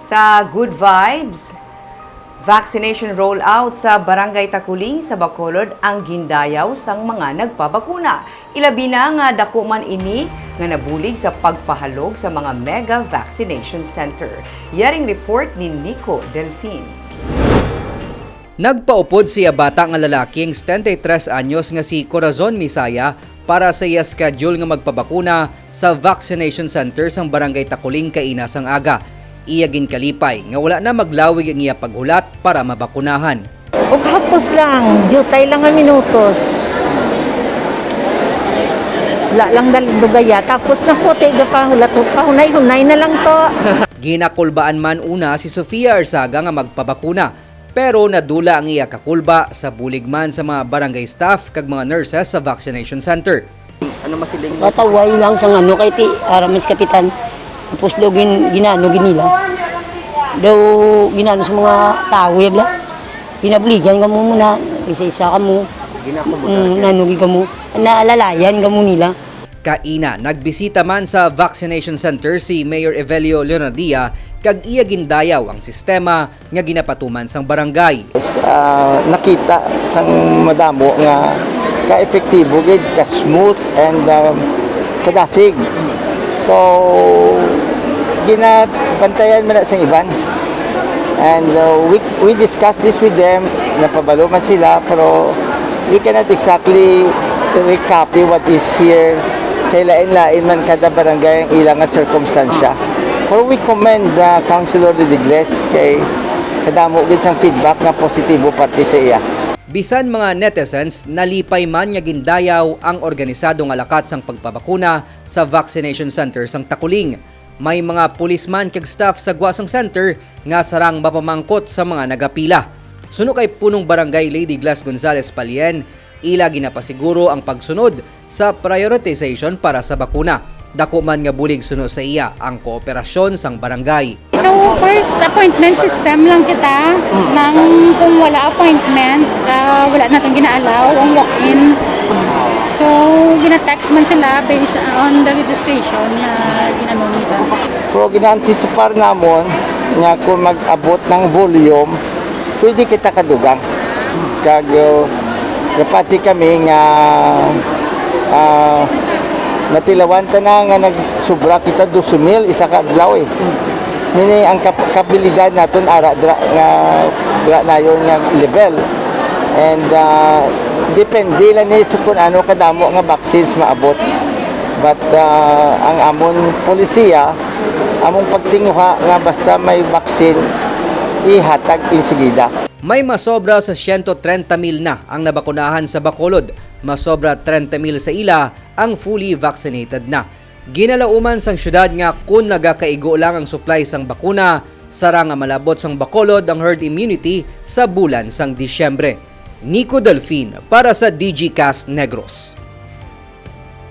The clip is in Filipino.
Sa Good Vibes, vaccination rollout sa Barangay Takuling sa Bacolod ang gindayaw sang mga nagpabakuna. Ilabi na nga dako man ini nga nabulig sa pagpahalog sa mga mega vaccination center. Yaring report ni Nico Delfin. Nagpaupod siya bata nga lalaking 73 anyos nga si Corazon Misaya para sa iya schedule nga magpabakuna sa vaccination center sang Barangay Takuling kaina sang aga. Iya ginkalipay nga wala na maglawig ang iya paghulat para mabakunahan. O hapos lang, jutay lang ang minutos. Wala lang dugaya, tapos na po, tiga pahulat, pahunay-hunay na lang to. Ginakulbaan man una si Sofia Arzaga nga magpabakuna, pero nadula ang iya kakulba sa buligman sa mga barangay staff kag mga nurses sa vaccination center. Ano masiling mo? Pataway lang sa ano kay ti Aramis Kapitan. Tapos daw ginano nila. Daw ginano sa mga tao yabla. Pinabligan ka mo muna, isa-isa ka mo. Nanugi ka mo. Naalalayan ka mo nila. Kaina, nagbisita man sa vaccination center si Mayor Evelio Leonadia kag iya gindayaw ang sistema nga ginapatuman sang barangay. Nakita sang madamo nga ka-epektibo gid, ka-smooth and kadasig. So ginabantayan man na sa iban. And we discussed this with them, napabalo man sila, pero we cannot exactly recopy what is here. Kailain-lain man kada barangay ang ilang nga circumstansya. Pero we commend Councilor de Digles kay kadamo gid sang feedback nga positibo parte sa iya. Bisan mga netizens, nalipay man nga gindayaw ang organisado nga lakat sang pagpabakuna sa vaccination center sang Takuling. May mga pulisman kag staff sa Guasang Center nga sarang mapamangkot sa mga nagapila. Suno kay punong barangay Lady Glass Gonzales Palien, ila ginapasiguro ang pagsunod sa prioritization para sa bakuna. Dako man nga bulig suno sa iya ang kooperasyon sang barangay. So first appointment system lang kita nang kung wala appointment, wala natin ginaalaw ang walk-in. So gina-text man sila based on the registration na ginano nila. Pero gina-anticipar namon nga kung mag-abot ng volume, pwede kita kadugang. Kag pati kami nga natilawan ta na nga nagsubra kita 12,000 isa ka adlaw eh. Mini ang kapabilidad naton ara nga nayon nga level. And depende lang ni kung ano kadamo nga vaccines maabot. But ang amon polisiya, among pagtinguha nga basta may vaccine ihatag insigida. May masobra sa 130,000 na ang nabakunahan sa Bacolod. Masobra 30,000 sa ila ang fully vaccinated na. Ginalauman sang syudad nga kung nagakaigo lang ang supply sang bakuna, sara nga malabot sang Bacolod ang herd immunity sa bulan sang Disyembre. Nico Delfin para sa DG Cast Negros.